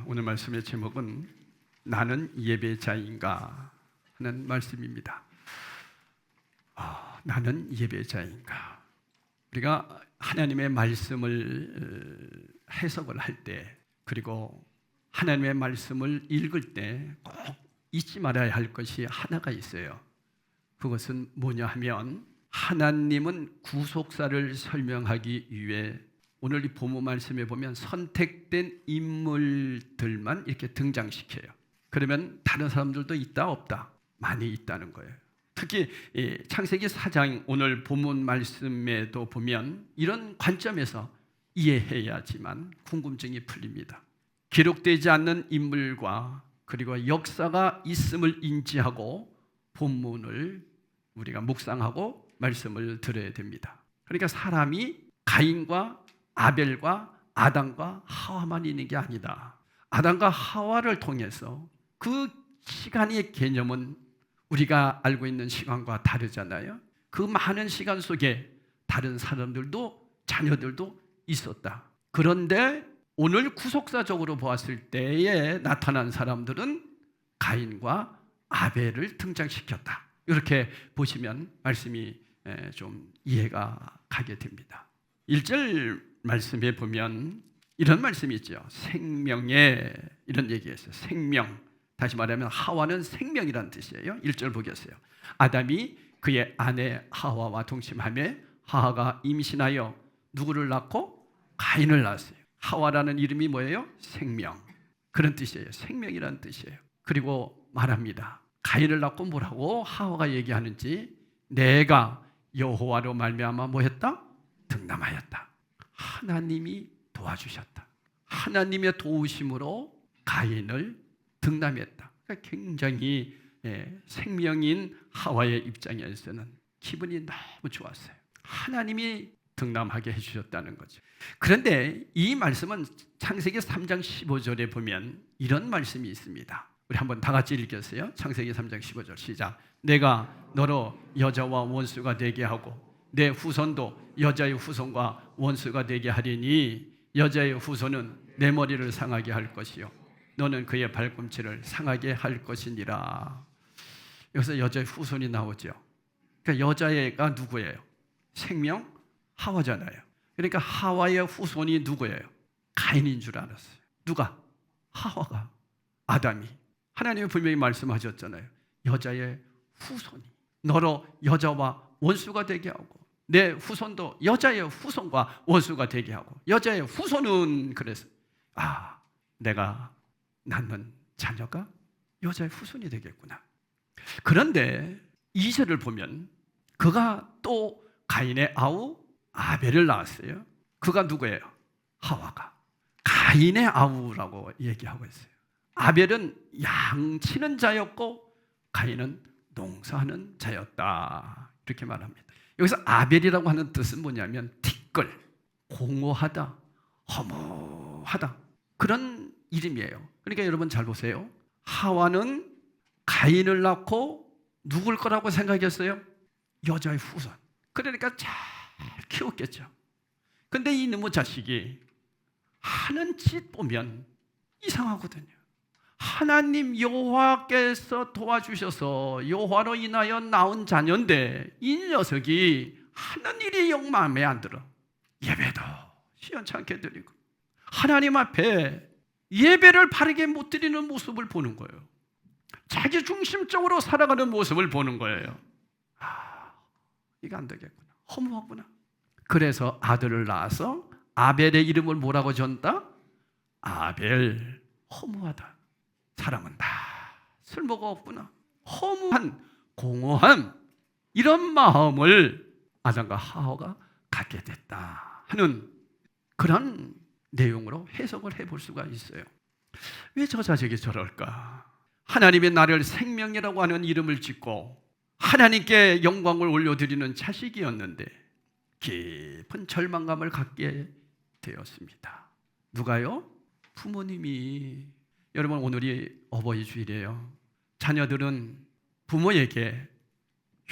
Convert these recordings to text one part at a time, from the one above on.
오늘 말씀의 제목은 나는 예배자인가 하는 말씀입니다. 나는 예배자인가? 우리가 하나님의 말씀을 해석을 할 때, 그리고 하나님의 말씀을 읽을 때 꼭 잊지 말아야 할 것이 하나가 있어요. 그것은 뭐냐 하면, 하나님은 구속사를 설명하기 위해 오늘 이 본문 말씀에 보면 선택된 인물들만 이렇게 등장시켜요. 그러면 다른 사람들도 있다 없다? 많이 있다는 거예요. 특히 창세기 4장 오늘 본문 말씀에도 보면 이런 관점에서 이해해야지만 궁금증이 풀립니다. 기록되지 않는 인물과 그리고 역사가 있음을 인지하고 본문을 우리가 묵상하고 말씀을 들어야 됩니다. 그러니까 사람이 가인과 아벨과 아담과 하와만 있는 게 아니다. 아담과 하와를 통해서 그 시간의 개념은 우리가 알고 있는 시간과 다르잖아요. 그 많은 시간 속에 다른 사람들도 자녀들도 있었다. 그런데 오늘 구속사적으로 보았을 때에 나타난 사람들은 가인과 아벨을 등장시켰다. 이렇게 보시면 말씀이 좀 이해가 가게 됩니다. 1절 말씀에 보면 이런 말씀이 있죠. 생명에 이런 얘기했어요. 생명. 다시 말하면 하와는 생명이라는 뜻이에요. 1절 보겠어요. 아담이 그의 아내 하와와 동침하며 하와가 임신하여 누구를 낳고 가인을 낳았어요. 하와라는 이름이 뭐예요? 생명. 그런 뜻이에요. 생명이라는 뜻이에요. 그리고 말합니다. 가인을 낳고 뭐라고 하와가 얘기하는지, 내가 여호와로 말미암아 뭐했다? 등남하였다. 하나님이 도와주셨다. 하나님의 도우심으로 가인을 등남했다. 그러니까 굉장히 생명인 하와의 입장에서는 기분이 너무 좋았어요. 하나님이 등남하게 해주셨다는 거죠. 그런데 이 말씀은 창세기 3장 15절에 보면 이런 말씀이 있습니다. 우리 한번 다 같이 읽겠어요. 창세기 3장 15절 시작. 내가 너로 여자와 원수가 되게 하고 내 후손도 여자의 후손과 원수가 되게 하리니 여자의 후손은 내 머리를 상하게 할 것이요 너는 그의 발꿈치를 상하게 할 것이니라. 여기서 여자의 후손이 나오죠. 그러니까 여자애가 누구예요? 생명 하와잖아요. 그러니까 하와의 후손이 누구예요? 가인인 줄 알았어요. 누가? 하와가. 아담이. 하나님이 분명히 말씀하셨잖아요. 여자의 후손이 너로 여자와 원수가 되게 하고 내 후손도 여자의 후손과 원수가 되게 하고, 여자의 후손은 그래서 내가 낳는 자녀가 여자의 후손이 되겠구나. 그런데 2절을 보면 그가 또 가인의 아우 아벨을 낳았어요. 그가 누구예요? 하와가. 가인의 아우라고 얘기하고 있어요. 아벨은 양치는 자였고 가인은 농사하는 자였다. 이렇게 말합니다. 여기서 아벨이라고 하는 뜻은 뭐냐면 티끌, 공허하다, 허무하다, 그런 이름이에요. 그러니까 여러분 잘 보세요. 하와는 가인을 낳고 누굴 거라고 생각했어요? 여자의 후손. 그러니까 잘 키웠겠죠. 근데 이 너무 자식이 하는 짓 보면 이상하거든요. 하나님 여호와께서 도와주셔서 여호와로 인하여 낳은 자녀인데 이 녀석이 하는 일이 영 마음에 안 들어. 예배도 시원찮게 드리고 하나님 앞에 예배를 바르게 못 드리는 모습을 보는 거예요. 자기 중심적으로 살아가는 모습을 보는 거예요. 이거 안 되겠구나. 허무하구나. 그래서 아들을 낳아서 아벨의 이름을 뭐라고 지었다? 아벨. 허무하다. 사람은 다 쓸모가 없구나. 허무한, 공허한 이런 마음을 아담과 하와가 갖게 됐다 하는 그런 내용으로 해석을 해볼 수가 있어요. 왜 저 자식이 저럴까? 하나님의 나를 생명이라고 하는 이름을 짓고 하나님께 영광을 올려드리는 자식이었는데 깊은 절망감을 갖게 되었습니다. 누가요? 부모님이. 여러분, 오늘이 어버이 주일이에요. 자녀들은 부모에게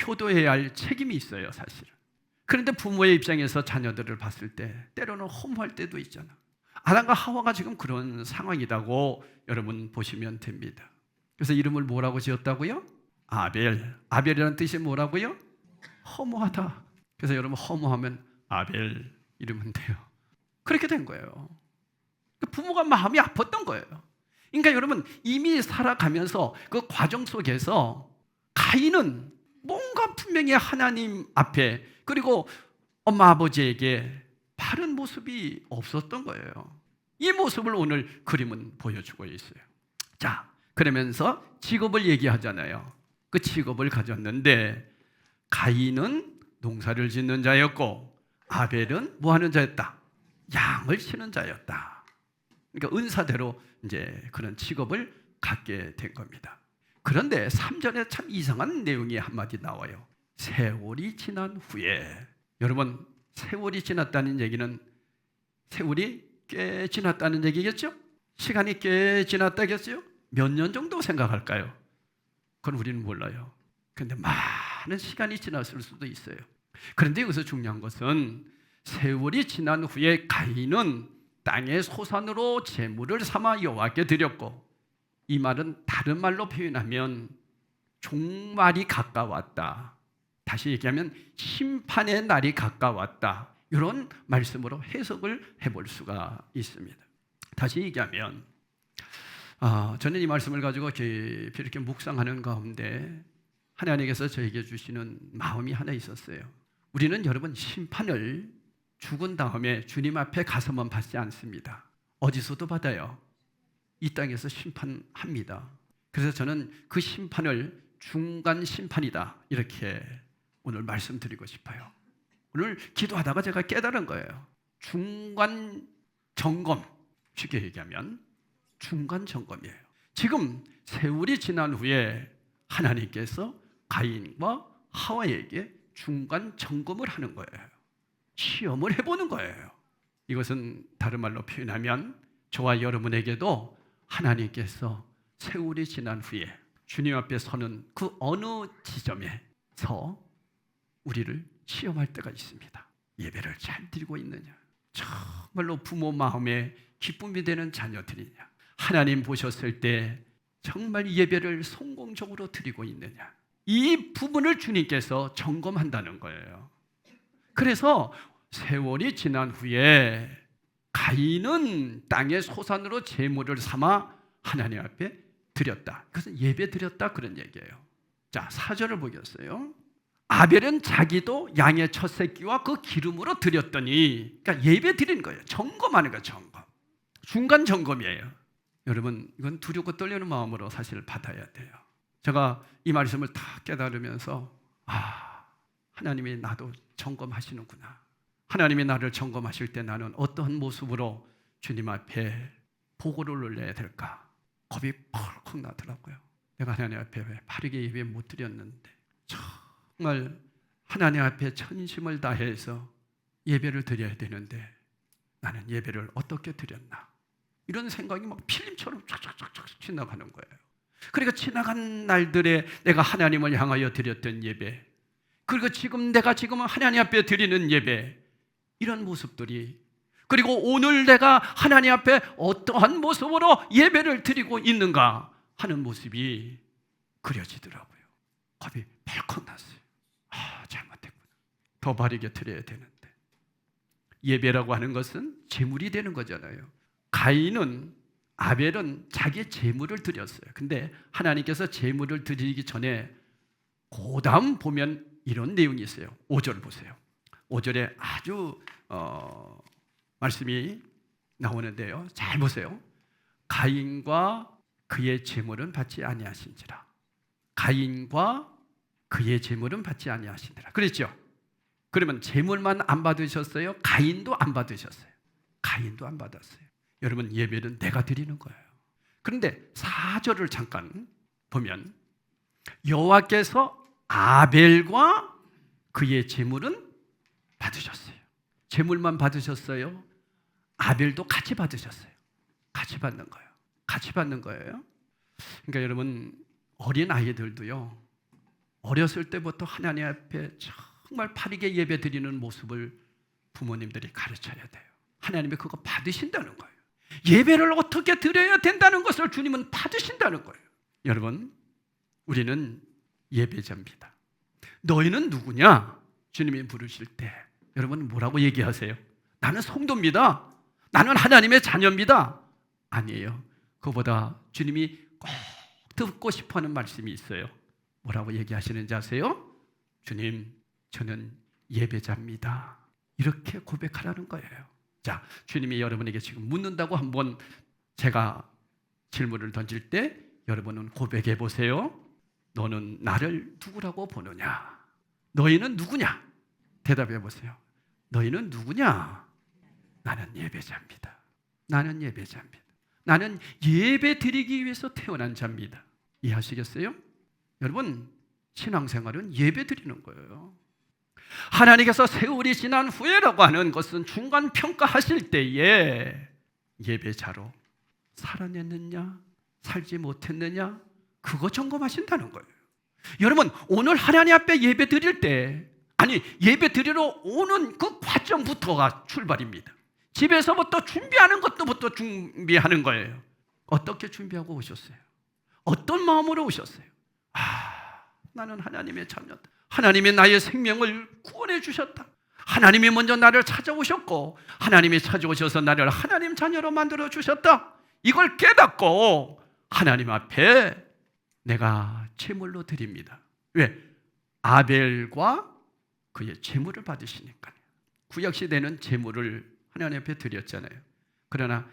효도해야 할 책임이 있어요, 사실은. 그런데 부모의 입장에서 자녀들을 봤을 때 때로는 허무할 때도 있잖아. 아담과 하와가 지금 그런 상황이라고 여러분 보시면 됩니다. 그래서 이름을 뭐라고 지었다고요? 아벨. 아벨이라는 뜻이 뭐라고요? 허무하다. 그래서 여러분 허무하면 아벨 이러면 돼요. 그렇게 된 거예요. 부모가 마음이 아팠던 거예요. 그러니까 여러분 이미 살아가면서 그 과정 속에서 가인은 뭔가 분명히 하나님 앞에 그리고 엄마 아버지에게 바른 모습이 없었던 거예요. 이 모습을 오늘 그림은 보여주고 있어요. 자, 그러면서 직업을 얘기하잖아요. 그 직업을 가졌는데 가인은 농사를 짓는 자였고 아벨은 뭐 하는 자였다? 양을 치는 자였다. 그러니까 은사대로 이제 그런 직업을 갖게 된 겁니다. 그런데 3절에 참 이상한 내용이 한마디 나와요. 세월이 지난 후에. 여러분, 세월이 지났다는 얘기는 세월이 꽤 지났다는 얘기겠죠? 시간이 꽤 지났다겠어요? 몇 년 정도 생각할까요? 그건 우리는 몰라요. 그런데 많은 시간이 지났을 수도 있어요. 그런데 여기서 중요한 것은 세월이 지난 후에 가인은 땅의 소산으로 제물을 삼아 여호와께 드렸고, 이 말은 다른 말로 표현하면 종말이 가까웠다. 다시 얘기하면 심판의 날이 가까웠다. 이런 말씀으로 해석을 해볼 수가 있습니다. 다시 얘기하면 저는 이 말씀을 가지고 깊이 이렇게 묵상하는 가운데 하나님께서 저에게 주시는 마음이 하나 있었어요. 우리는 여러분 심판을 죽은 다음에 주님 앞에 가서만 받지 않습니다. 어디서도 받아요. 이 땅에서 심판합니다. 그래서 저는 그 심판을 중간 심판이다 이렇게 오늘 말씀드리고 싶어요. 오늘 기도하다가 제가 깨달은 거예요. 중간 점검, 쉽게 얘기하면 중간 점검이에요. 지금 세월이 지난 후에 하나님께서 가인과 하와에게 중간 점검을 하는 거예요. 시험을 해보는 거예요. 이것은 다른 말로 표현하면 저와 여러분에게도 하나님께서 세월이 지난 후에 주님 앞에 서는 그 어느 지점에서 우리를 시험할 때가 있습니다. 예배를 잘 드리고 있느냐, 정말로 부모 마음에 기쁨이 되는 자녀들이냐, 하나님 보셨을 때 정말 예배를 성공적으로 드리고 있느냐, 이 부분을 주님께서 점검한다는 거예요. 그래서 세월이 지난 후에 가인은 땅의 소산으로 제물을 삼아 하나님 앞에 드렸다. 그것은 예배 드렸다 그런 얘기예요. 자, 4절을 보겠어요. 아벨은 자기도 양의 첫 새끼와 그 기름으로 드렸더니, 그러니까 예배 드리는 거예요. 점검하는 거예요. 점검. 중간 점검이에요. 여러분, 이건 두렵고 떨리는 마음으로 사실 받아야 돼요. 제가 이 말씀을 다 깨달으면서 하나님이 나도 점검하시는구나. 하나님이 나를 점검하실 때 나는 어떠한 모습으로 주님 앞에 보고를 올려야 될까? 겁이 펄컥 나더라고요. 내가 하나님 앞에 왜 바르게 예배 못 드렸는데, 정말 하나님 앞에 전심을 다해서 예배를 드려야 되는데 나는 예배를 어떻게 드렸나? 이런 생각이 막 필름처럼 쫙쫙쫙쫙 지나가는 거예요. 그러니까 지나간 날들에 내가 하나님을 향하여 드렸던 예배, 그리고 내가 지금 하나님 앞에 드리는 예배, 이런 모습들이, 그리고 오늘 내가 하나님 앞에 어떠한 모습으로 예배를 드리고 있는가 하는 모습이 그려지더라고요. 겁이 펄컥 났어요. 잘못했구나. 더 바르게 드려야 되는데. 예배라고 하는 것은 제물이 되는 거잖아요. 가인은, 아벨은 자기의 제물을 드렸어요. 근데 하나님께서 제물을 드리기 전에 그 다음 보면 이런 내용이 있어요. 5절 보세요. 5절에 아주 말씀이 나오는데요. 잘 보세요. 가인과 그의 제물은 받지 아니하신지라. 가인과 그의 제물은 받지 아니하신지라. 그랬죠? 그러면 제물만 안 받으셨어요? 가인도 안 받으셨어요? 가인도 안 받았어요. 여러분, 예배는 내가 드리는 거예요. 그런데 4절을 잠깐 보면 여호와께서 아벨과 그의 제물은 받으셨어요. 제물만 받으셨어요? 아벨도 같이 받으셨어요. 같이 받는 거예요. 같이 받는 거예요. 그러니까 여러분, 어린 아이들도요, 어렸을 때부터 하나님 앞에 정말 바르게 예배 드리는 모습을 부모님들이 가르쳐야 돼요. 하나님이 그거 받으신다는 거예요. 예배를 어떻게 드려야 된다는 것을 주님은 받으신다는 거예요. 여러분, 우리는 예배자입니다. 너희는 누구냐? 주님이 부르실 때 여러분 뭐라고 얘기하세요? 나는 성도입니다. 나는 하나님의 자녀입니다. 아니에요. 그보다 주님이 꼭 듣고 싶어하는 말씀이 있어요. 뭐라고 얘기하시는지 아세요? 주님, 저는 예배자입니다. 이렇게 고백하라는 거예요. 자, 주님이 여러분에게 지금 묻는다고 한번 제가 질문을 던질 때 여러분은 고백해 보세요. 너는 나를 누구라고 보느냐? 너희는 누구냐? 대답해 보세요. 너희는 누구냐? 나는 예배자입니다. 나는 예배자입니다. 나는 예배 드리기 위해서 태어난 자입니다. 이해하시겠어요? 여러분, 신앙생활은 예배 드리는 거예요. 하나님께서 세월이 지난 후에라고 하는 것은 중간 평가하실 때에 예배자로 살아냈느냐 살지 못했느냐 그거 점검하신다는 거예요. 여러분, 오늘 하나님 앞에 예배 드릴 때, 아니 예배 드리러 오는 그 과정부터가 출발입니다. 집에서부터 준비하는 것부터 준비하는 거예요. 어떻게 준비하고 오셨어요? 어떤 마음으로 오셨어요? 나는 하나님의 자녀다. 하나님이 나의 생명을 구원해 주셨다. 하나님이 먼저 나를 찾아오셨고 하나님이 찾아오셔서 나를 하나님 자녀로 만들어 주셨다. 이걸 깨닫고 하나님 앞에 내가 제물로 드립니다. 왜? 아벨과 그의 제물을 받으시니까요. 구약시대는 제물을 하나님 앞에 드렸잖아요. 그러나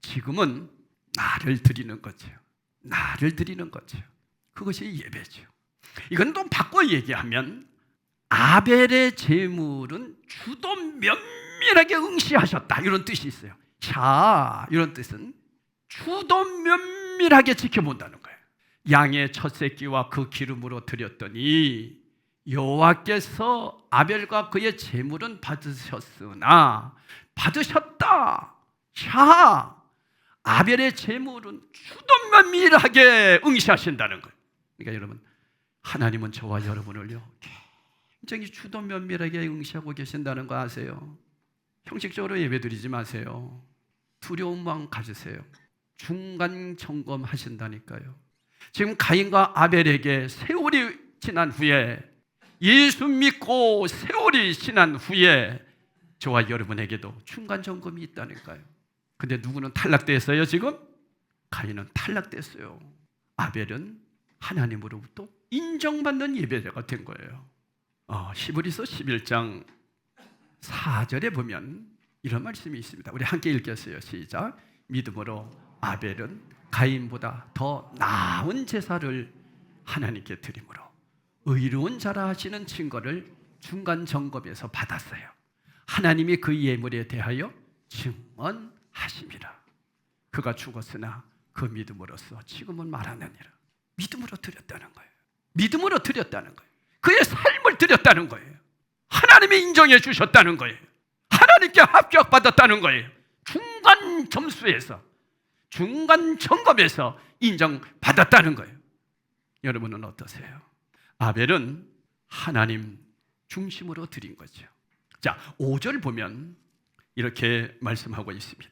지금은 나를 드리는 거죠. 나를 드리는 거죠. 그것이 예배죠. 이건 또 바꿔 얘기하면 아벨의 제물은 주도 면밀하게 응시하셨다 이런 뜻이 있어요. 자, 이런 뜻은 주도 면밀하게 지켜본다는 거예요. 양의 첫 새끼와 그 기름으로 드렸더니 여호와께서 아벨과 그의 제물은 받으셨으나 받으셨다. 자, 아벨의 제물은 주도 면밀하게 응시하신다는 거예요. 그러니까 여러분, 하나님은 저와 여러분을요 굉장히 주도 면밀하게 응시하고 계신다는 거 아세요? 형식적으로 예배드리지 마세요. 두려움만 가지세요. 중간 점검하신다니까요. 지금 가인과 아벨에게 세월이 지난 후에, 예수 믿고 세월이 지난 후에 저와 여러분에게도 중간 점검이 있다니까요. 근데 누구는 탈락됐어요 지금? 가인은 탈락됐어요. 아벨은 하나님으로부터 인정받는 예배자가 된 거예요. 히브리서 11장 4절에 보면 이런 말씀이 있습니다. 우리 함께 읽겠어요. 시작. 믿음으로 아벨은 가인보다 더 나은 제사를 하나님께 드림으로 의로운 자라 하시는 증거를 중간 점검에서 받았어요. 하나님이 그 예물에 대하여 증언하심이라. 그가 죽었으나 그 믿음으로써 지금은 말하느니라. 믿음으로 드렸다는 거예요. 믿음으로 드렸다는 거예요. 그의 삶을 드렸다는 거예요. 하나님이 인정해 주셨다는 거예요. 하나님께 합격받았다는 거예요. 중간 점수에서, 중간 점검에서 인정받았다는 거예요. 여러분은 어떠세요? 아벨은 하나님 중심으로 드린 거죠. 자, 5절 보면 이렇게 말씀하고 있습니다.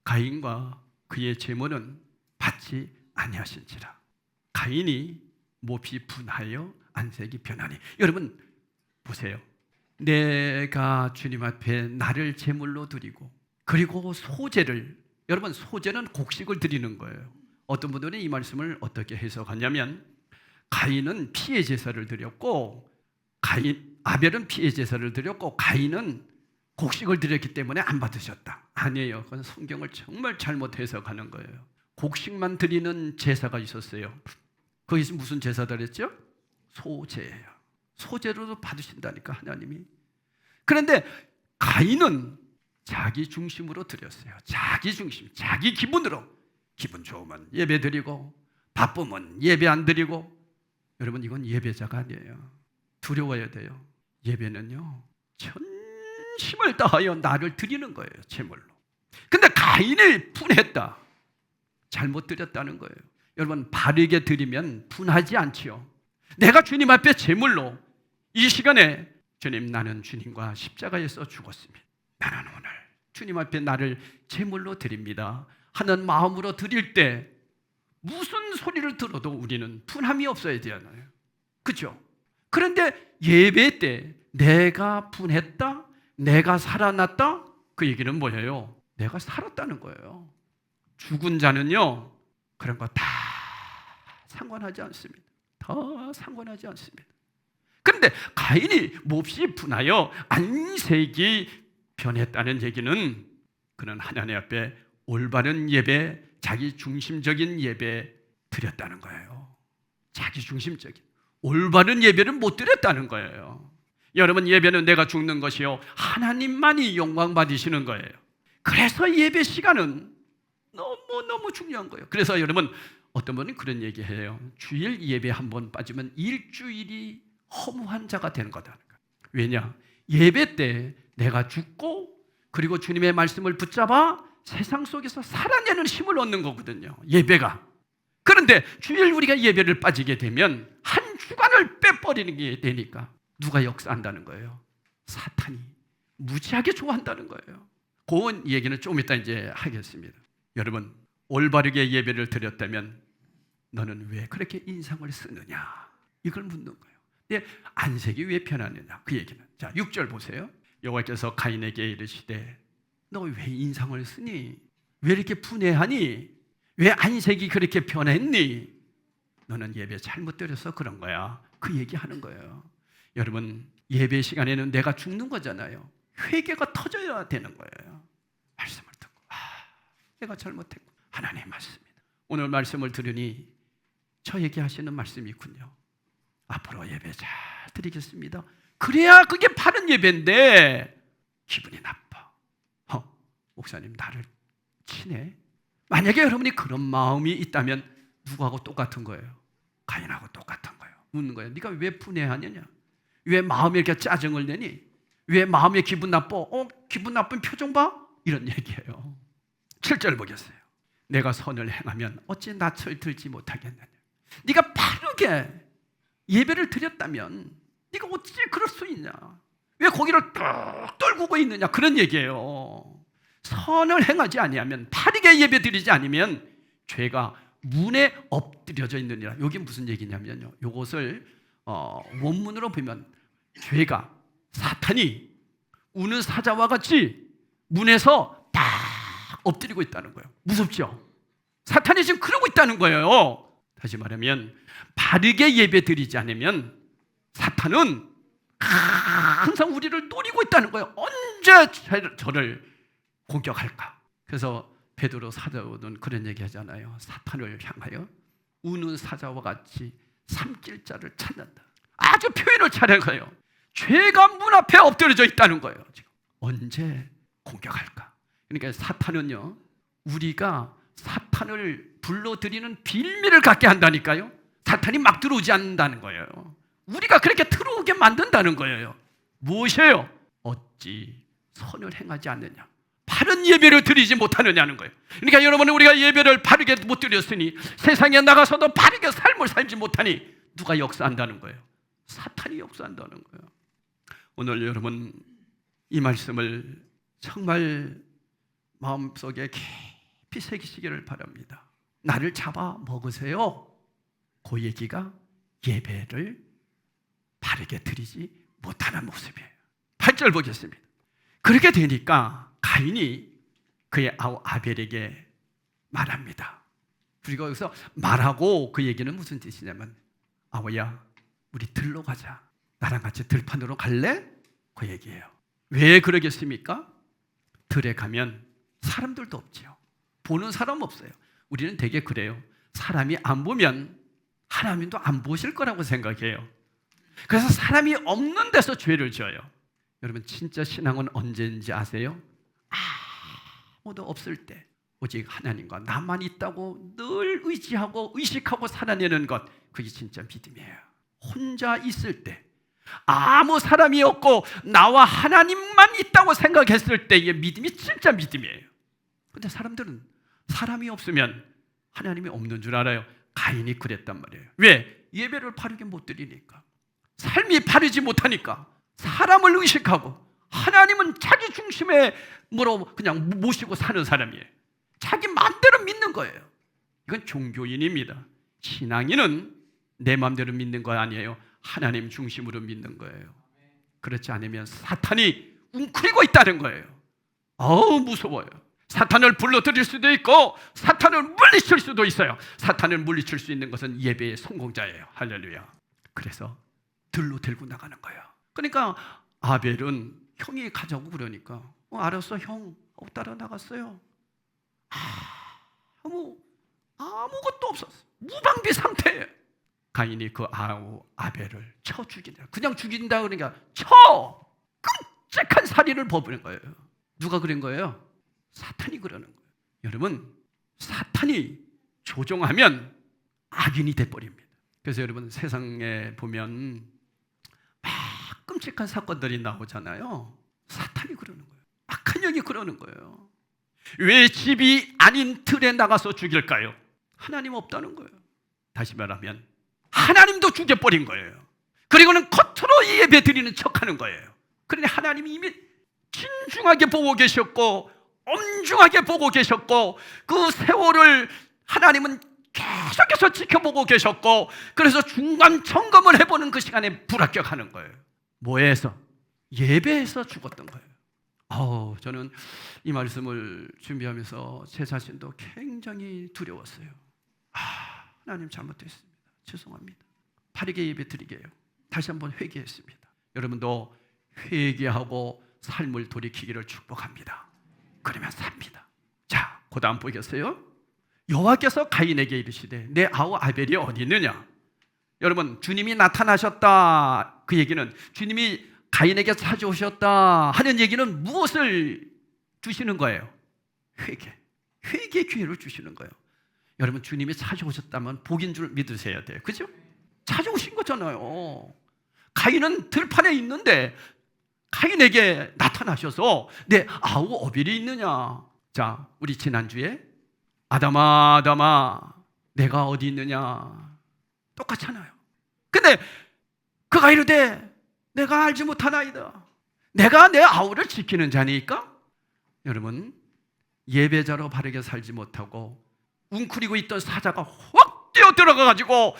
가인과 그의 제물은 받지 아니하신지라. 가인이 몹시 분하여 안색이 변하니. 여러분 보세요. 내가 주님 앞에 나를 제물로 드리고, 그리고 소제를, 여러분 소제는 곡식을 드리는 거예요. 어떤 분들은 이 말씀을 어떻게 해석하냐면, 가인은 피의 제사를 드렸고, 아벨은 피의 제사를 드렸고 가인은 곡식을 드렸기 때문에 안 받으셨다. 아니에요. 그건 성경을 정말 잘못 해석하는 거예요. 곡식만 드리는 제사가 있었어요. 거기서 무슨 제사 드렸죠? 소제예요. 소제로도 받으신다니까 하나님이. 그런데 가인은 자기 중심으로 드렸어요. 자기 중심, 자기 기분으로. 기분 좋으면 예배 드리고 바쁘면 예배 안 드리고. 여러분 이건 예배자가 아니에요. 두려워야 돼요. 예배는요 전심을 다하여 나를 드리는 거예요. 제물로. 근데 가인이 분했다. 잘못 드렸다는 거예요. 여러분 바르게 드리면 분하지 않지요. 내가 주님 앞에 제물로 이 시간에 주님, 나는 주님과 십자가에서 죽었습니다. 나는 오늘 주님 앞에 나를 제물로 드립니다. 하는 마음으로 드릴 때 무슨 소리를 들어도 우리는 분함이 없어야 되잖아요. 그렇죠? 그런데 예배 때 내가 분했다, 내가 살아났다, 그 얘기는 뭐예요? 내가 살았다는 거예요. 죽은 자는요, 그런 거 다 상관하지 않습니다. 다 상관하지 않습니다. 그런데 가인이 몹시 분하여 안색이 변했다는 얘기는 그는 하나님 앞에 올바른 예배, 자기 중심적인 예배 드렸다는 거예요. 자기 중심적인 올바른 예배를 못 드렸다는 거예요. 여러분, 예배는 내가 죽는 것이요 하나님만이 영광 받으시는 거예요. 그래서 예배 시간은 너무너무 중요한 거예요. 그래서 여러분, 어떤 분은 그런 얘기해요. 주일 예배 한 번 빠지면 일주일이 허무한 자가 되는 거다. 왜냐? 예배 때 내가 죽고 그리고 주님의 말씀을 붙잡아 세상 속에서 살아내는 힘을 얻는 거거든요, 예배가. 그런데 주일 우리가 예배를 빠지게 되면 한 주간을 빼버리는 게 되니까 누가 역사한다는 거예요? 사탄이 무지하게 좋아한다는 거예요. 그 얘기는 좀 이따 이제 하겠습니다. 여러분, 올바르게 예배를 드렸다면 너는 왜 그렇게 인상을 쓰느냐, 이걸 묻는 거예요. 근데 안색이 왜 변하느냐, 그 얘기는. 자, 6절 보세요. 여호와께서 가인에게 이르시되 너 왜 인상을 쓰니? 왜 이렇게 분해하니? 왜 안색이 그렇게 변했니? 너는 예배 잘못 드려서 그런 거야. 그 얘기하는 거예요. 여러분, 예배 시간에는 내가 죽는 거잖아요. 회개가 터져야 되는 거예요. 말씀을 듣고 내가 잘못했고, 하나님의 말씀입니다. 오늘 말씀을 들으니 저에게 하시는 말씀이 있군요. 앞으로 예배 잘 드리겠습니다. 그래야 그게 바른 예배인데 기분이 나빠. 목사님 나를 치네. 만약에 여러분이 그런 마음이 있다면 누구하고 똑같은 거예요? 가인하고 똑같은 거예요. 묻는 거예요. 네가 왜 분해하느냐? 왜 마음에 이렇게 짜증을 내니? 왜 마음에 기분 나빠? 기분 나쁜 표정 봐? 이런 얘기예요. 7절 보겠어요. 내가 선을 행하면 어찌 낯을 들지 못하겠느냐? 네가 바르게 예배를 드렸다면 네가 어찌 그럴 수 있냐? 왜 고기를 뚝 떨구고 있느냐? 그런 얘기예요. 선을 행하지 아니하면, 바르게 예배 드리지 않으면 죄가 문에 엎드려져 있느니라. 이게 무슨 얘기냐면요, 이것을 원문으로 보면 죄가, 사탄이 우는 사자와 같이 문에서 딱 엎드리고 있다는 거예요. 무섭죠? 사탄이 지금 그러고 있다는 거예요. 다시 말하면 바르게 예배 드리지 않으면 사탄은 항상 우리를 노리고 있다는 거예요. 언제 저를 공격할까? 그래서 베드로 사도는 그런 얘기 하잖아요. 사탄을 향하여 우는 사자와 같이 삼킬 자를 찾는다. 아주 표현을 잘한 거예요. 죄가 문 앞에 엎드려져 있다는 거예요. 지금 언제 공격할까? 그러니까 사탄은요, 우리가 사탄을 불러들이는 빌미를 갖게 한다니까요. 사탄이 막 들어오지 않는다는 거예요. 우리가 그렇게 들어오게 만든다는 거예요. 무엇이에요? 어찌 선을 행하지 않느냐, 바른 예배를 드리지 못하느냐는 거예요. 그러니까 여러분, 우리가 예배를 바르게 못 드렸으니 세상에 나가서도 바르게 삶을 살지 못하니 누가 역사한다는 거예요? 사탄이 역사한다는 거예요. 오늘 여러분, 이 말씀을 정말 마음속에 깊이 새기시기를 바랍니다. 나를 잡아 먹으세요. 그 얘기가 예배를 바르게 드리지 못하는 모습이에요. 8절 보겠습니다. 그렇게 되니까 가인이 그의 아우 아벨에게 말합니다. 그리고 여기서 말하고, 그 얘기는 무슨 뜻이냐면, 아우야, 우리 들로 가자. 나랑 같이 들판으로 갈래? 그 얘기예요. 왜 그러겠습니까? 들에 가면 사람들도 없지요. 보는 사람 없어요. 우리는 되게 그래요. 사람이 안 보면 하나님도 안 보실 거라고 생각해요. 그래서 사람이 없는 데서 죄를 지어요. 여러분, 진짜 신앙은 언제인지 아세요? 아무도 없을 때 오직 하나님과 나만 있다고 늘 의지하고 의식하고 살아내는 것, 그게 진짜 믿음이에요. 혼자 있을 때, 아무 사람이 없고 나와 하나님만 있다고 생각했을 때의 믿음이 진짜 믿음이에요. 근데 사람들은 사람이 없으면 하나님이 없는 줄 알아요. 가인이 그랬단 말이에요. 왜? 예배를 바르게 못 드리니까. 삶이 바르지 못하니까 사람을 의식하고, 하나님은 자기 중심에 그냥 모시고 사는 사람이에요. 자기 마음대로 마음대로 믿는 거예요. 이건 종교인입니다. 신앙인은 내 마음대로 믿는 거 아니에요. 하나님 중심으로 믿는 거예요. 그렇지 않으면 사탄이 웅크리고 있다는 거예요. 무서워요. 사탄을 불러들일 수도 있고 사탄을 물리칠 수도 있어요. 사탄을 물리칠 수 있는 것은 예배의 성공자예요. 할렐루야. 그래서 들로 들고 나가는 거예요. 그러니까 아벨은 형이 가자고 그러니까 알았어 형 하고 따라 나갔어요. 아무것도 없었어. 무방비 상태예요. 가인이 그 아벨을 쳐 죽인다. 그냥 죽인다 그러니까 끔찍한 살인을 벌이는 거예요. 누가 그런 거예요? 사탄이 그러는 거예요. 여러분, 사탄이 조종하면 악인이 돼버립니다. 그래서 여러분 세상에 보면 막 끔찍한 사건들이 나오잖아요. 사탄이 그러는 거예요. 악한 영이 그러는 거예요. 왜 집이 아닌 틀에 나가서 죽일까요? 하나님 없다는 거예요. 다시 말하면 하나님도 죽여버린 거예요. 그리고는 겉으로 예배 드리는 척하는 거예요. 그런데 하나님이 이미 진중하게 보고 계셨고 엄중하게 보고 계셨고 그 세월을 하나님은 계속해서 지켜보고 계셨고 그래서 중간 점검을 해보는 그 시간에 불합격하는 거예요. 뭐에서? 예배에서 죽었던 거예요. 저는 이 말씀을 준비하면서 제 자신도 굉장히 두려웠어요. 하나님 잘못했습니다. 죄송합니다. 바르게 예배 드리게요. 다시 한번 회개했습니다. 여러분도 회개하고 삶을 돌이키기를 축복합니다. 그러면 삽니다. 자, 그 다음 보겠어요? 여호와께서 가인에게 이르시되 내 아우 아벨이 어디 있느냐? 여러분, 주님이 나타나셨다 그 얘기는 주님이 가인에게 찾아오셨다 하는 얘기는 무엇을 주시는 거예요? 회개 기회를 주시는 거예요. 여러분, 주님이 찾아오셨다면 복인 줄 믿으셔야 돼요. 그죠? 찾아오신 거잖아요. 가인은 들판에 있는데 가인에게 나타나셔서 내 아우 아벨이 있느냐? 자, 우리 지난주에 아담아 내가 어디 있느냐? 똑같잖아요. 근데 그가 이르되 내가 알지 못하나이다. 내가 내 아우를 지키는 자니까? 여러분, 예배자로 바르게 살지 못하고 웅크리고 있던 사자가 확 뛰어 들어가가지고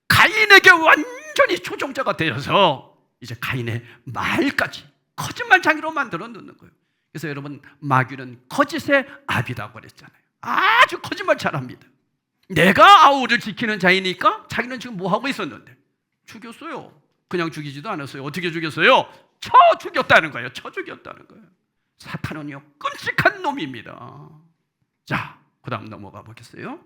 가인에게 완전히 조종자가 되어서 이제 가인의 말까지 거짓말장이로 만들어 놓는 거예요. 그래서 여러분, 마귀는 거짓의 압이라고 그랬잖아요. 아주 거짓말 잘합니다. 내가 아우를 지키는 자이니까 자기는 지금 뭐 하고 있었는데 죽였어요. 그냥 죽이지도 않았어요. 어떻게 죽였어요? 쳐 죽였다는 거예요. 사탄은요 끔찍한 놈입니다. 자, 그 다음 넘어가 보겠어요.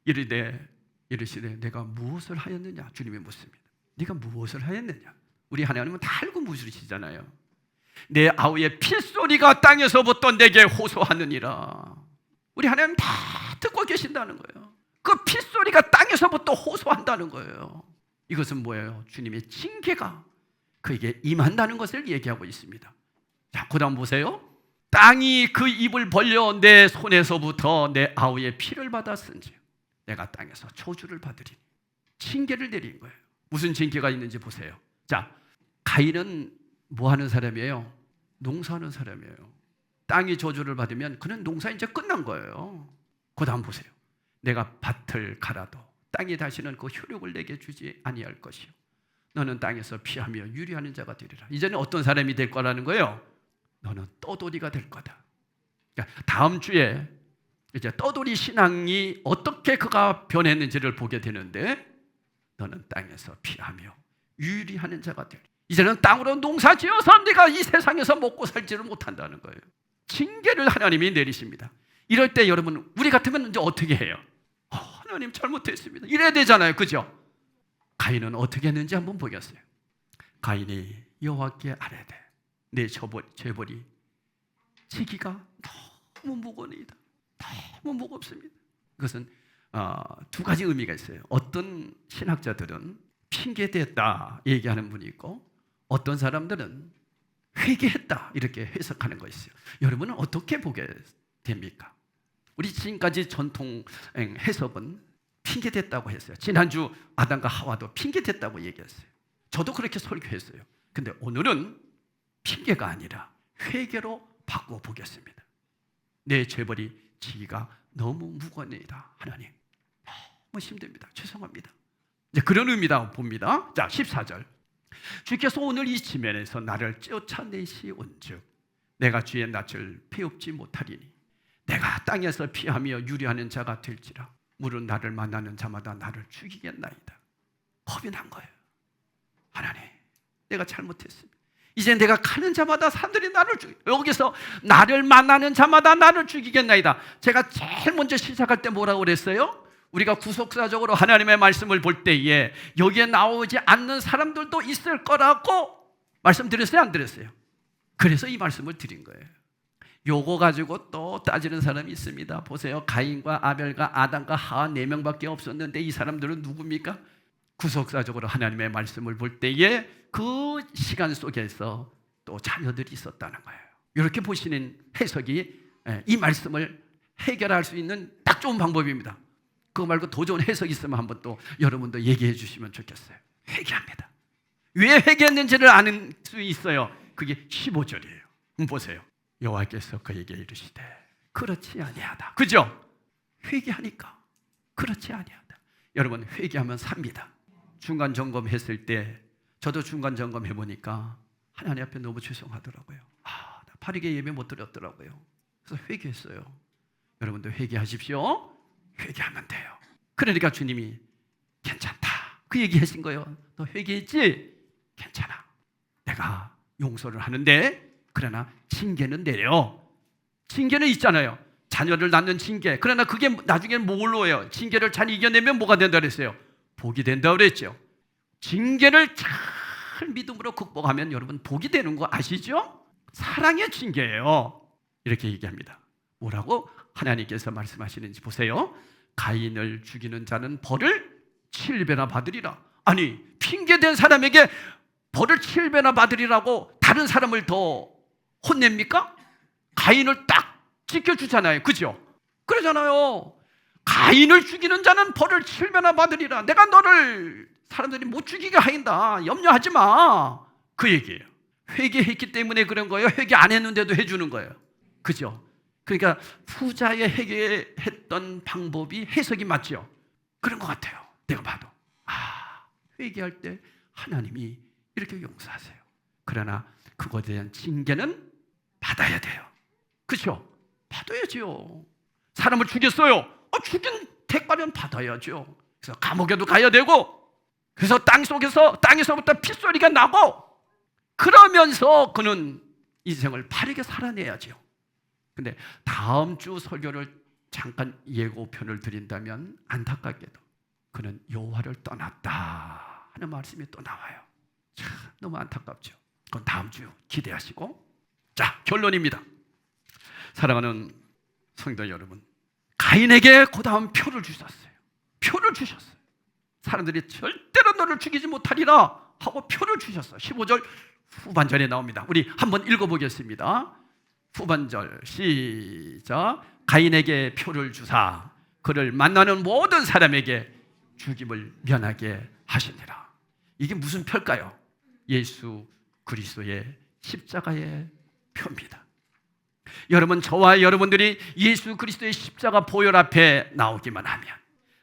이르시되 내가 무엇을 하였느냐? 주님이 묻습니다. 네가 무엇을 하였느냐? 우리 하나님은 다 알고 묻으시잖아요. 내 아우의 핏소리가 땅에서부터 내게 호소하느니라. 우리 하나님 다 듣고 계신다는 거예요. 그 핏소리가 땅에서부터 호소한다는 거예요. 이것은 뭐예요? 주님의 징계가 그에게 임한다는 것을 얘기하고 있습니다. 자, 그 다음 보세요. 땅이 그 입을 벌려 내 손에서부터 내 아우의 피를 받았은지 내가 땅에서 저주를 받으리니. 징계를 내린 거예요. 무슨 징계가 있는지 보세요. 자, 가인은 뭐 하는 사람이에요? 농사하는 사람이에요. 땅이 저주를 받으면 그는 농사 이제 끝난 거예요. 그 다음 보세요. 내가 밭을 갈아도 땅이 다시는 그 효력을 내게 주지 아니할 것이요 너는 땅에서 피하며 유리하는 자가 되리라. 이제는 어떤 사람이 될 거라는 거예요? 너는 떠돌이가 될 거다. 그러니까 다음 주에 이제 떠돌이 신앙이 어떻게 그가 변했는지를 보게 되는데 너는 땅에서 피하며 유리하는 자가 되리라. 이제는 땅으로 농사 지어서 네가 이 세상에서 먹고 살지를 못한다는 거예요. 징계를 하나님이 내리십니다. 이럴 때 여러분, 우리 같으면 이제 어떻게 해요? 하나님 잘못했습니다. 이래야 되잖아요. 그죠? 가인은 어떻게 했는지 한번 보겠어요. 가인이 여호와께 아뢰되 내 죄벌이 지기가 너무 무거우니이다. 너무 무겁습니다. 이것은 두 가지 의미가 있어요. 어떤 신학자들은 핑계댔다 얘기하는 분이 있고 어떤 사람들은 회개했다 이렇게 해석하는 거 있어요. 여러분은 어떻게 보게 됩니까? 우리 지금까지 전통 해석은 핑계댔다고 했어요. 지난주 아담과 하와도 핑계댔다고 얘기했어요. 저도 그렇게 설교했어요. 근데 오늘은 핑계가 아니라 회개로 바꿔보겠습니다. 내 죄벌이 지기가 너무 무거워니다. 하나님, 너무 힘듭니다. 죄송합니다. 이제 그런 의미다 봅니다. 자, 14절. 주께서 오늘 이 지면에서 나를 쫓아내시온즉 내가 주의 낯을 배웁지 못하리니 내가 땅에서 피하며 유리하는 자가 될지라 물은 나를 만나는 자마다 나를 죽이겠나이다. 겁이 난 거예요. 하나님, 내가 잘못했습니다. 이제 내가 가는 자마다 사람들이 나를 여기서 나를 만나는 자마다 나를 죽이겠나이다. 제가 제일 먼저 시작할 때 뭐라고 그랬어요? 우리가 구속사적으로 하나님의 말씀을 볼 때에 여기에 나오지 않는 사람들도 있을 거라고 말씀드렸어요? 안 드렸어요? 그래서 이 말씀을 드린 거예요. 요거 가지고 또 따지는 사람이 있습니다. 보세요. 가인과 아벨과 아담과 하와 4명밖에 없었는데 이 사람들은 누굽니까? 구속사적으로 하나님의 말씀을 볼 때에 그 시간 속에서 또 자녀들이 있었다는 거예요. 이렇게 보시는 해석이 이 말씀을 해결할 수 있는 딱 좋은 방법입니다. 그거 말고 더 좋은 해석이 있으면 한번 또 여러분도 얘기해 주시면 좋겠어요. 회개합니다. 왜 회개했는지를 아는 수 있어요. 그게 15절이에요. 보세요. 여호와께서 그에게 이르시되 그렇지 아니하다. 그죠? 회개하니까 그렇지 아니하다. 여러분, 회개하면 삽니다. 중간 점검했을 때 저도 중간 점검해 보니까 하나님 앞에 너무 죄송하더라고요. 나 바르게 예배 못 드렸더라고요. 그래서 회개했어요. 여러분도 회개하십시오. 회개하면 돼요. 그러니까 주님이 괜찮다 그 얘기 하신 거예요. 너 회개했지? 괜찮아. 내가 용서를 하는데 그러나 징계는 내려. 징계는 있잖아요. 자녀를 낳는 징계. 그러나 그게 나중에 뭘로 해요? 징계를 잘 이겨내면 뭐가 된다 그랬어요? 복이 된다 그랬죠. 징계를 잘 믿음으로 극복하면 여러분 복이 되는 거 아시죠? 사랑의 징계예요. 이렇게 얘기합니다. 뭐라고 하나님께서 말씀하시는지 보세요. 가인을 죽이는 자는 벌을 7배나 받으리라. 아니, 핑계댄 사람에게 벌을 7배나 받으리라고 다른 사람을 더 혼냅니까? 가인을 딱 지켜주잖아요. 그죠? 그러잖아요. 가인을 죽이는 자는 벌을 7배나 받으리라. 내가 너를 사람들이 못 죽이게 하인다. 염려하지 마. 그 얘기예요. 회개했기 때문에 그런 거예요. 회개 안 했는데도 해주는 거예요. 그죠? 그러니까 후자의 회개했던 방법이 해석이 맞죠? 그런 것 같아요. 내가 봐도. 회개할 때 하나님이 이렇게 용서하세요. 그러나 그것에 대한 징계는 받아야 돼요. 그렇죠? 받아야죠. 사람을 죽였어요. 죽인 대가는 받아야죠. 그래서 감옥에도 가야 되고, 그래서 땅에서부터 핏소리가 나고, 그러면서 그는 인생을 바르게 살아내야죠. 근데 다음 주 설교를 잠깐 예고편을 드린다면 안타깝게도 그는 여호와를 떠났다 하는 말씀이 또 나와요. 참 너무 안타깝죠. 그건 다음 주 기대하시고. 자, 결론입니다. 사랑하는 성도 여러분, 가인에게 그 다음 표를 주셨어요. 표를 주셨어요. 사람들이 절대로 너를 죽이지 못하리라 하고 표를 주셨어요. 15절 후반절에 나옵니다. 우리 한번 읽어보겠습니다. 후반절 시작. 가인에게 표를 주사 그를 만나는 모든 사람에게 죽임을 면하게 하시니라. 이게 무슨 표일까요? 예수 그리스도의 십자가의 표입니다. 여러분, 저와 여러분들이 예수 그리스도의 십자가 보혈 앞에 나오기만 하면,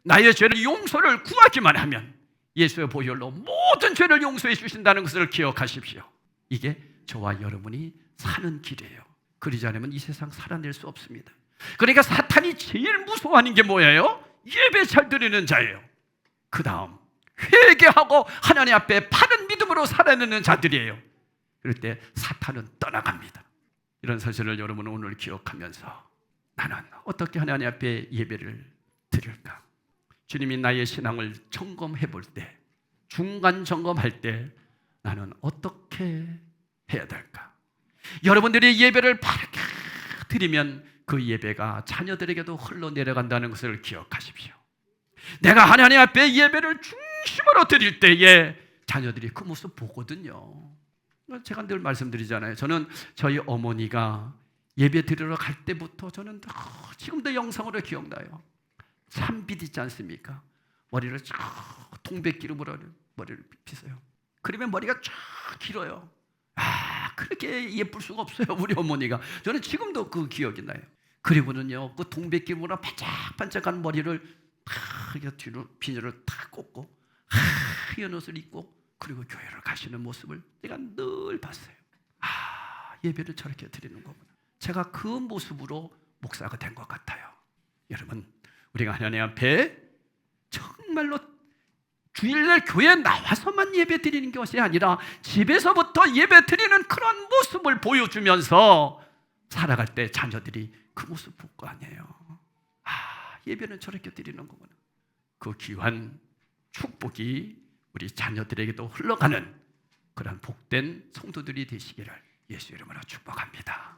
나의 죄를 용서를 구하기만 하면 예수의 보혈로 모든 죄를 용서해 주신다는 것을 기억하십시오. 이게 저와 여러분이 사는 길이에요. 그러지 않으면 이 세상 살아낼 수 없습니다. 그러니까 사탄이 제일 무서워하는 게 뭐예요? 예배 잘 드리는 자예요. 그 다음 회개하고 하나님 앞에 바른 믿음으로 살아내는 자들이에요. 그럴 때 사탄은 떠나갑니다. 이런 사실을 여러분은 오늘 기억하면서 나는 어떻게 하나님 앞에 예배를 드릴까? 주님이 나의 신앙을 점검해 볼 때, 중간 점검할 때 나는 어떻게 해야 될까? 여러분들이 예배를 바르게 드리면 그 예배가 자녀들에게도 흘러내려간다는 것을 기억하십시오. 내가 하나님 앞에 예배를 중심으로 드릴 때에 자녀들이 그 모습 보거든요. 제가 늘 말씀드리잖아요. 저는 저희 어머니가 예배 드리러 갈 때부터 저는 지금도 영상으로 기억나요. 참빛 있지 않습니까? 머리를 쫙 동백기름으로 머리를 빗어요. 그러면 머리가 쫙 길어요. 그렇게 예쁠 수가 없어요, 우리 어머니가. 저는 지금도 그 기억이 나요. 그리고는요, 그 동백기보다 반짝반짝한 머리를 탁 뒤로 비닐을 탁 꽂고 하얀 옷을 입고 그리고 교회를 가시는 모습을 제가 늘 봤어요. 예배를 저렇게 드리는 거구나. 제가 그 모습으로 목사가 된 것 같아요. 여러분, 우리가 하나님 앞에 정말로 주일날 교회에 나와서만 예배 드리는 것이 아니라 집에서부터 예배 드리는 그런 모습을 보여주면서 살아갈 때 자녀들이 그 모습 볼 거 아니에요. 예배는 저렇게 드리는 거구나. 그 귀한 축복이 우리 자녀들에게도 흘러가는 그런 복된 성도들이 되시기를 예수 이름으로 축복합니다.